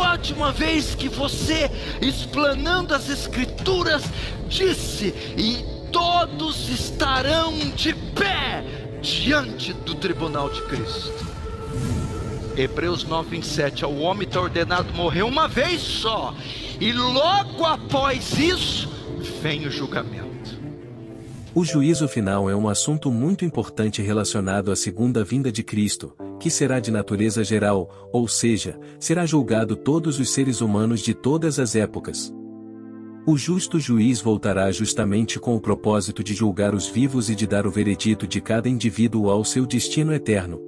recorde uma vez que você, explanando as Escrituras, disse: e todos estarão de pé diante do tribunal de Cristo. Hebreus 9:27, ao homem está ordenado morrer uma vez só, e logo após isso vem o julgamento. O juízo final é um assunto muito importante relacionado à segunda vinda de Cristo, que será de natureza geral, ou seja, será julgado todos os seres humanos de todas as épocas. O justo juiz voltará justamente com o propósito de julgar os vivos e de dar o veredito de cada indivíduo ao seu destino eterno.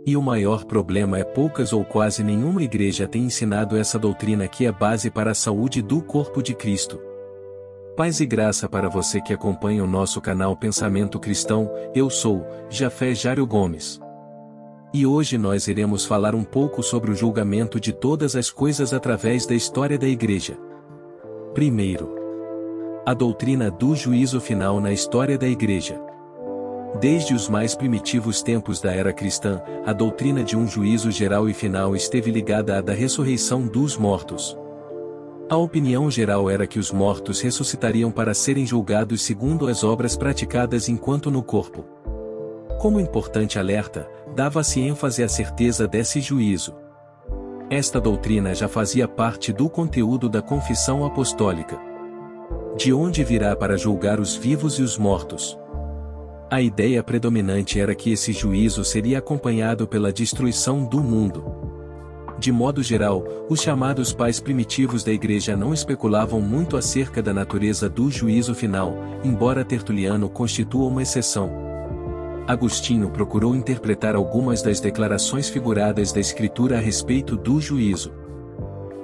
E o maior problema é poucas ou quase nenhuma igreja tem ensinado essa doutrina que é base para a saúde do corpo de Cristo. Paz e graça para você que acompanha o nosso canal Pensamento Cristão. Eu sou Jafé Jário Gomes. E hoje nós iremos falar um pouco sobre o julgamento de todas as coisas através da história da igreja. Primeiro, a doutrina do juízo final na história da igreja. Desde os mais primitivos tempos da era cristã, a doutrina de um juízo geral e final esteve ligada à da ressurreição dos mortos. A opinião geral era que os mortos ressuscitariam para serem julgados segundo as obras praticadas enquanto no corpo. Como importante alerta, dava-se ênfase à certeza desse juízo. Esta doutrina já fazia parte do conteúdo da confissão apostólica. De onde virá para julgar os vivos e os mortos? A ideia predominante era que esse juízo seria acompanhado pela destruição do mundo. De modo geral, os chamados pais primitivos da igreja não especulavam muito acerca da natureza do juízo final, embora Tertuliano constitua uma exceção. Agostinho procurou interpretar algumas das declarações figuradas da Escritura a respeito do juízo.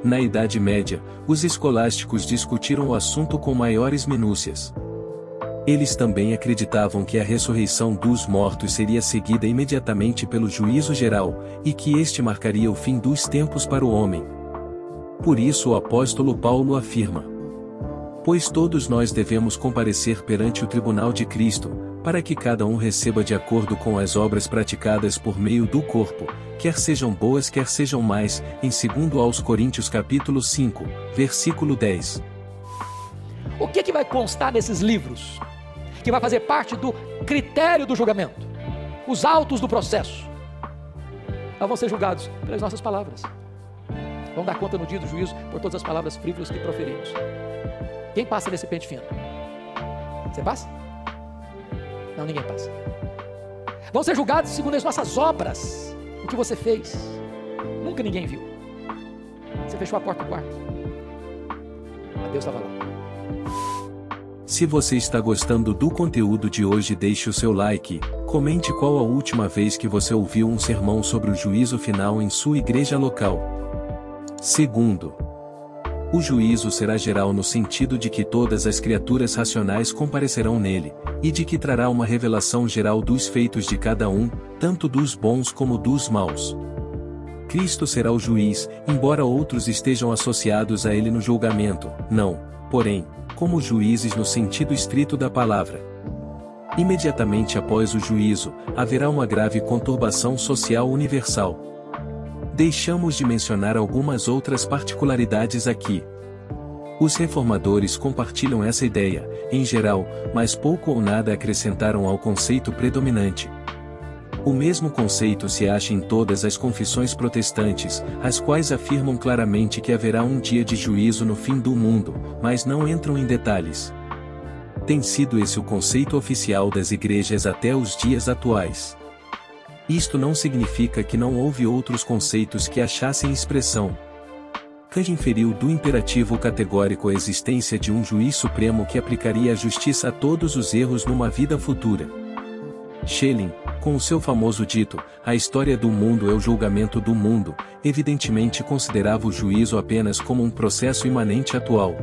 Na Idade Média, os escolásticos discutiram o assunto com maiores minúcias. Eles também acreditavam que a ressurreição dos mortos seria seguida imediatamente pelo juízo geral, e que este marcaria o fim dos tempos para o homem. Por isso o apóstolo Paulo afirma: pois todos nós devemos comparecer perante o tribunal de Cristo, para que cada um receba de acordo com as obras praticadas por meio do corpo, quer sejam boas quer sejam más, em 2 aos Coríntios capítulo 5, versículo 10. O que vai constar nesses livros? Que vai fazer parte do critério do julgamento, os autos do processo. Nós vamos ser julgados pelas nossas palavras. Vamos dar conta no dia do juízo por todas as palavras frívolas que proferimos. Quem passa nesse pente fino? Você passa? Não, ninguém passa. Vamos ser julgados segundo as nossas obras, o que você fez. Nunca ninguém viu. Você fechou a porta do quarto, mas Deus estava lá. Se você está gostando do conteúdo de hoje, deixe o seu like, comente qual a última vez que você ouviu um sermão sobre o juízo final em sua igreja local. Segundo, o juízo será geral no sentido de que todas as criaturas racionais comparecerão nele, e de que trará uma revelação geral dos feitos de cada um, tanto dos bons como dos maus. Cristo será o juiz, embora outros estejam associados a ele no julgamento, não, porém, como juízes no sentido estrito da palavra. Imediatamente após o juízo, haverá uma grave conturbação social universal. Deixamos de mencionar algumas outras particularidades aqui. Os reformadores compartilham essa ideia, em geral, mas pouco ou nada acrescentaram ao conceito predominante. O mesmo conceito se acha em todas as confissões protestantes, as quais afirmam claramente que haverá um dia de juízo no fim do mundo, mas não entram em detalhes. Tem sido esse o conceito oficial das igrejas até os dias atuais. Isto não significa que não houve outros conceitos que achassem expressão. Kant inferiu do imperativo categórico a existência de um juiz supremo que aplicaria a justiça a todos os erros numa vida futura. Schelling, com o seu famoso dito, a história do mundo é o julgamento do mundo, evidentemente considerava o juízo apenas como um processo imanente atual.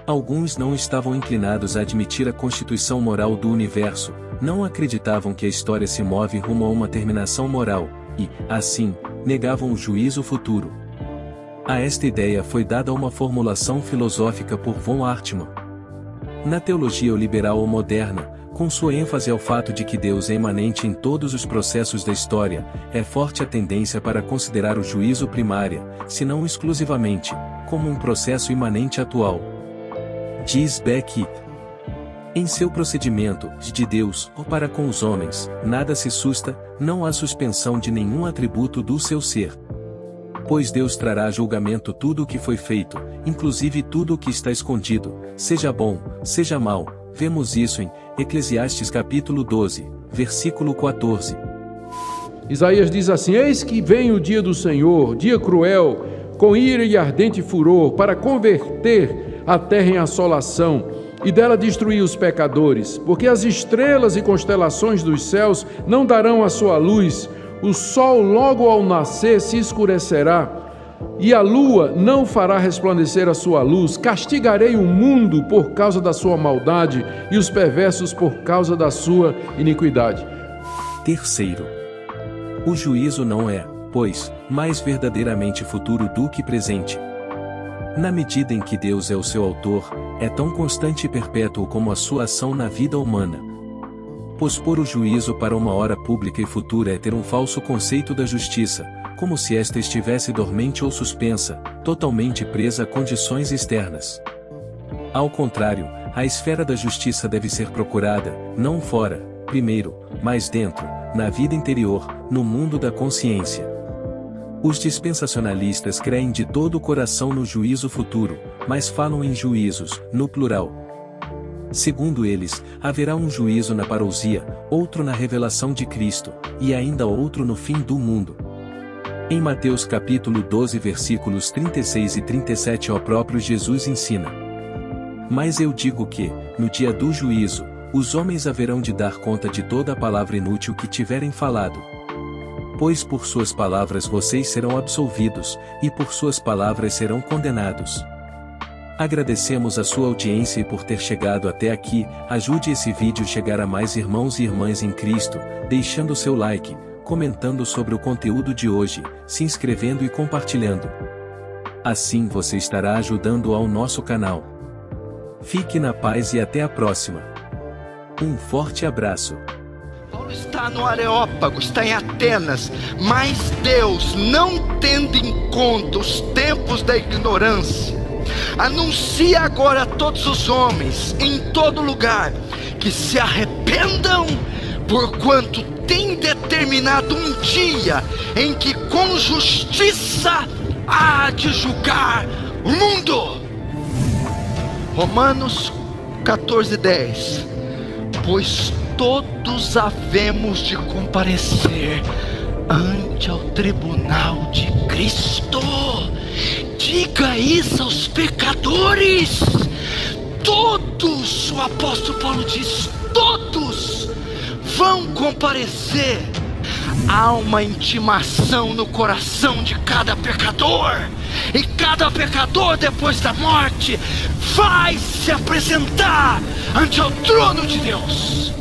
Alguns não estavam inclinados a admitir a constituição moral do universo, não acreditavam que a história se move rumo a uma terminação moral, e, assim, negavam o juízo futuro. A esta ideia foi dada uma formulação filosófica por von Hartmann. Na teologia liberal ou moderna, Com sua ênfase ao fato de que Deus é imanente em todos os processos da história, é forte a tendência para considerar o juízo primária, se não exclusivamente, como um processo imanente atual. Diz Beckett. Em seu procedimento, de Deus, ou para com os homens, nada se susta, não há suspensão de nenhum atributo do seu ser. Pois Deus trará a julgamento tudo o que foi feito, inclusive tudo o que está escondido, seja bom, seja mau. Vemos isso em Eclesiastes capítulo 12, versículo 14. Isaías diz assim: eis que vem o dia do Senhor, dia cruel, com ira e ardente furor, para converter a terra em assolação, e dela destruir os pecadores, porque as estrelas e constelações dos céus não darão a sua luz, o sol logo ao nascer se escurecerá, e a lua não fará resplandecer a sua luz. Castigarei o mundo por causa da sua maldade, e os perversos por causa da sua iniquidade. Terceiro, o juízo não é, pois, mais verdadeiramente futuro do que presente. Na medida em que Deus é o seu autor, é tão constante e perpétuo como a sua ação na vida humana. Pospor o juízo para uma hora pública e futura é ter um falso conceito da justiça, como se esta estivesse dormente ou suspensa, totalmente presa a condições externas. Ao contrário, a esfera da justiça deve ser procurada, não fora, primeiro, mas dentro, na vida interior, no mundo da consciência. Os dispensacionalistas creem de todo o coração no juízo futuro, mas falam em juízos, no plural. Segundo eles, haverá um juízo na parousia, outro na revelação de Cristo, e ainda outro no fim do mundo. Em Mateus capítulo 12 versículos 36 e 37 o próprio Jesus ensina: mas eu digo que, no dia do juízo, os homens haverão de dar conta de toda a palavra inútil que tiverem falado. Pois por suas palavras vocês serão absolvidos, e por suas palavras serão condenados. Agradecemos a sua audiência e por ter chegado até aqui. Ajude esse vídeo a chegar a mais irmãos e irmãs em Cristo, deixando seu like, comentando sobre o conteúdo de hoje, se inscrevendo e compartilhando. Assim você estará ajudando ao nosso canal. Fique na paz e até a próxima. Um forte abraço. Paulo está no Areópago, está em Atenas, mas Deus, não tendo em conta os tempos da ignorância, anuncia agora a todos os homens, em todo lugar, que se arrependam, porquanto tem determinado um dia em que com justiça há de julgar o mundo. Romanos 14:10. Pois todos havemos de comparecer ante ao tribunal de Cristo. Diga isso aos pecadores. Todos, o apóstolo Paulo diz, todos vão comparecer. Há uma intimação no coração de cada pecador, e cada pecador depois da morte vai se apresentar ante o trono de Deus.